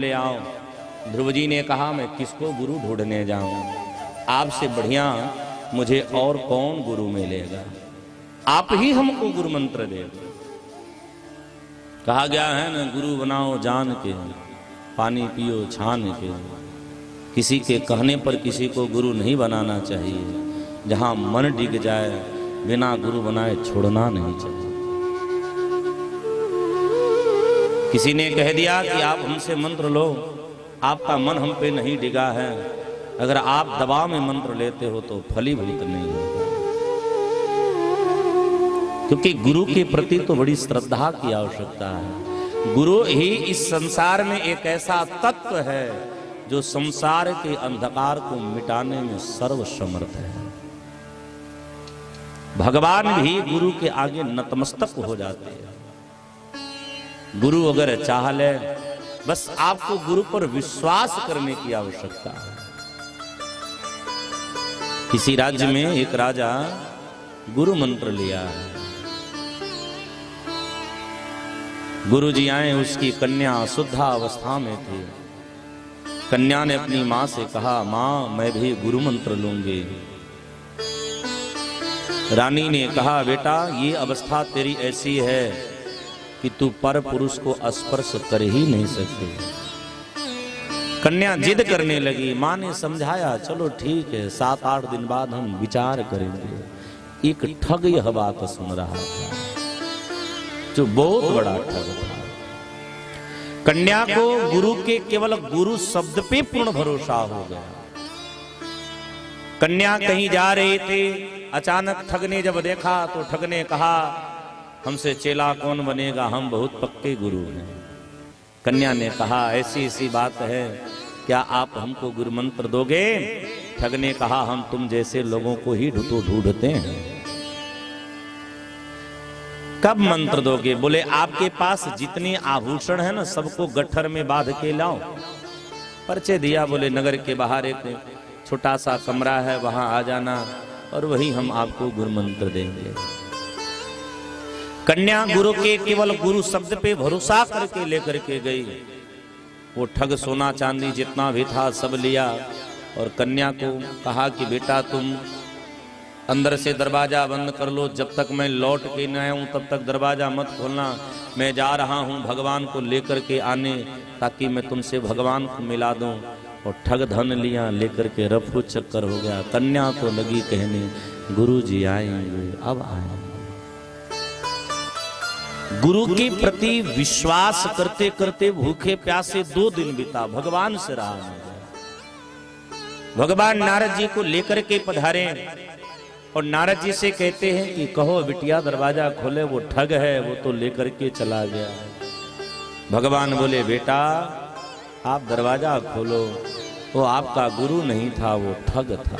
ले आओ। ध्रुव जी ने कहा मैं किसको गुरु ढूंढने जाऊं, आपसे बढ़िया मुझे और कौन गुरु मिलेगा, आप ही हमको गुरु मंत्र दे दो। कहा गया है ना, गुरु बनाओ जान के, पानी पियो छान के। किसी के कहने पर किसी को गुरु नहीं बनाना चाहिए। जहां मन डिग जाए बिना गुरु बनाए छोड़ना नहीं चाहिए। किसी ने कह दिया कि आप हमसे मंत्र लो, आपका मन हम पे नहीं डिगा है, अगर आप दबाव में मंत्र लेते हो तो फलीभूत नहीं होगा। क्योंकि गुरु के प्रति तो बड़ी श्रद्धा की आवश्यकता है। गुरु ही इस संसार में एक ऐसा तत्व है जो संसार के अंधकार को मिटाने में सर्वसमर्थ है। भगवान भी गुरु के आगे नतमस्तक हो जाते हैं। गुरु अगर चाह ले, बस आपको गुरु पर विश्वास करने की आवश्यकता है। किसी राज्य में एक राजा गुरु मंत्र लिया है। गुरु जी आए, उसकी कन्या शुद्धा अवस्था में थी। कन्या ने अपनी मां से कहा, मां मैं भी गुरु मंत्र लूंगी। रानी ने कहा, बेटा ये अवस्था तेरी ऐसी है कि तू पर पुरुष को स्पर्श कर ही नहीं सकती। कन्या जिद करने लगी। मां ने समझाया, चलो ठीक है, 7-8 दिन बाद हम विचार करेंगे। एक ठग यह बात सुन रहा था, जो बहुत बड़ा ठग था। कन्या को गुरु के केवल गुरु शब्द पे पूर्ण भरोसा हो गया। कन्या कहीं जा रहे थे, अचानक ठग ने जब देखा तो ठग ने कहा, हमसे चेला कौन बनेगा, हम बहुत पक्के गुरु हैं। कन्या ने कहा, ऐसी ऐसी बात है, क्या आप हमको गुरु मंत्र दोगे? ठग ने कहा, हम तुम जैसे लोगों को ही ढूंढते हैं। कब मंत्र दोगे? बोले आपके पास जितने आभूषण है ना, सबको गट्ठर में बांध के लाओ। परिचय दिया, बोले नगर के बाहर एक छोटा सा कमरा है, वहां आ जाना और वही हम आपको गुरु मंत्र देंगे। कन्या गुरु के केवल गुरु शब्द पे भरोसा करके लेकर के गई। वो ठग सोना चांदी जितना भी था सब लिया और कन्या को कहा कि बेटा तुम अंदर से दरवाजा बंद कर लो, जब तक मैं लौट के न आऊं तब तक दरवाजा मत खोलना। मैं जा रहा हूं भगवान को लेकर के आने, ताकि मैं तुमसे भगवान को मिला दूं। और ठग धन लिया लेकर के रफू चक्कर हो गया। कन्या तो लगी कहने, गुरु जी आएंगे, अब आएंगे। गुरु के प्रति विश्वास करते करते भूखे प्यासे 2 दिन बिता, भगवान से रहा नहीं। भगवान नारद जी को लेकर के पधारे और नारद जी से कहते हैं कि कहो बिटिया दरवाजा खोले, वो ठग है, वो तो लेकर के चला गया। भगवान बोले, बेटा आप दरवाजा खोलो, वो आपका गुरु नहीं था, वो ठग था।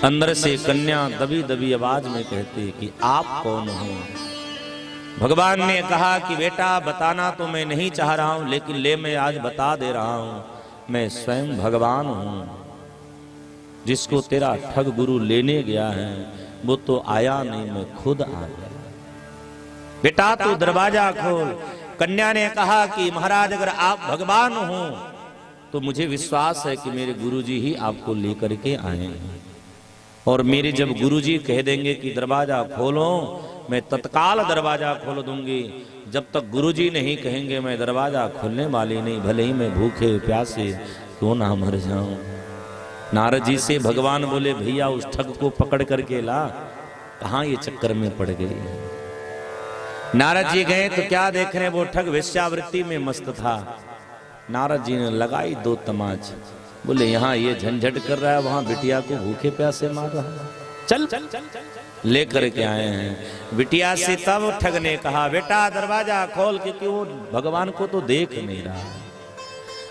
अंदर से कन्या दबी दबी आवाज में कहती कि आप कौन हो? भगवान ने कहा कि बेटा बताना तो मैं नहीं चाह रहा हूं, लेकिन ले मैं आज बता दे रहा हूं, मैं स्वयं भगवान हूं। जिसको तेरा ठग गुरु लेने गया है वो तो आया नहीं, मैं खुद आ गया। बेटा तू दरवाजा खोल। कन्या ने कहा कि महाराज अगर आप भगवान हो तो मुझे विश्वास है कि मेरे गुरुजी ही आपको लेकर के आए हैं, और मेरे जब गुरुजी कह देंगे कि दरवाजा खोलो, मैं तत्काल दरवाजा खोल दूंगी। जब तक गुरुजी नहीं कहेंगे मैं दरवाजा खोलने वाली नहीं, भले ही मैं भूखे प्यासे क्यों ना मर जाऊं। नारद जी से भगवान बोले, भैया उस ठग को पकड़ करके ला, कहां ये चक्कर में पड़ गई है। नारद जी गए तो क्या देख रहे, वो ठग वेश्यावृत्ति में मस्त था। नारद जी ने लगाई 2 तमाच, बोले यहाँ ये झंझट कर रहा है, वहां बिटिया को भूखे प्यासे मार रहा है, चल लेकर के आए हैं। बिटिया से तब ठग ने कहा, बेटा दरवाजा खोल, क्योंकि वो भगवान को तो देख नहीं रहा।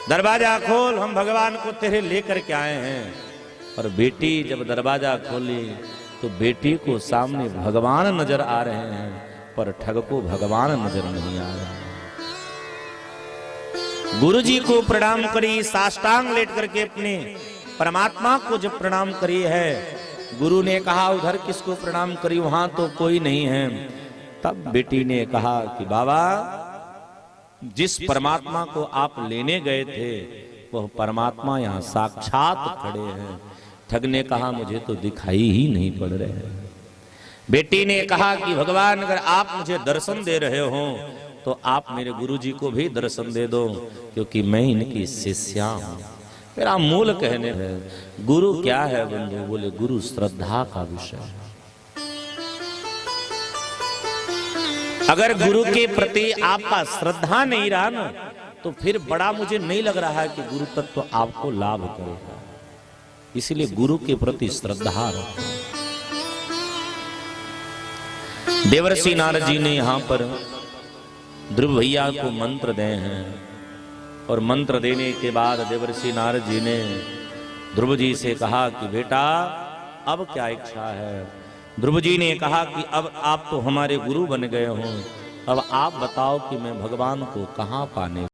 दरवाजा खोल, हम भगवान को तेरे लेकर के आए हैं। और बेटी जब दरवाजा खोली तो बेटी को सामने भगवान नजर आ रहे हैं, पर ठग को भगवान नजर नहीं आ रहा। गुरु जी को प्रणाम करी, साष्टांग लेट करके अपने परमात्मा को जब प्रणाम करी है, गुरु ने कहा उधर किसको प्रणाम करी, वहां तो कोई नहीं है। तब बेटी ने कहा कि बाबा जिस परमात्मा को आप लेने गए थे वह परमात्मा यहाँ साक्षात खड़े हैं। ठग ने कहा मुझे तो दिखाई ही नहीं पड़ रहे हैं। बेटी ने कहा कि भगवान अगर आप मुझे दर्शन दे रहे हो तो आप मेरे गुरुजी को भी दर्शन दे दो, क्योंकि मैं इनकी शिष्या हूं। मेरा मूल कहने है गुरु क्या है बंधु? बोले गुरु श्रद्धा का विषय है। अगर गुरु के प्रति आपका श्रद्धा नहीं रहा ना तो फिर बड़ा मुझे नहीं लग रहा है कि गुरु तत्व आपको लाभ करेगा। इसलिए गुरु के प्रति श्रद्धा रखो। देवर्षि नारद जी ने यहां पर ध्रुव भैया को मंत्र दे हैं और मंत्र देने के बाद देवर्षि नारद जी ने ध्रुव जी से कहा कि बेटा अब क्या इच्छा है? ध्रुव जी ने कहा कि अब आप तो हमारे गुरु बन गए हो, अब आप बताओ कि मैं भगवान को कहां पाने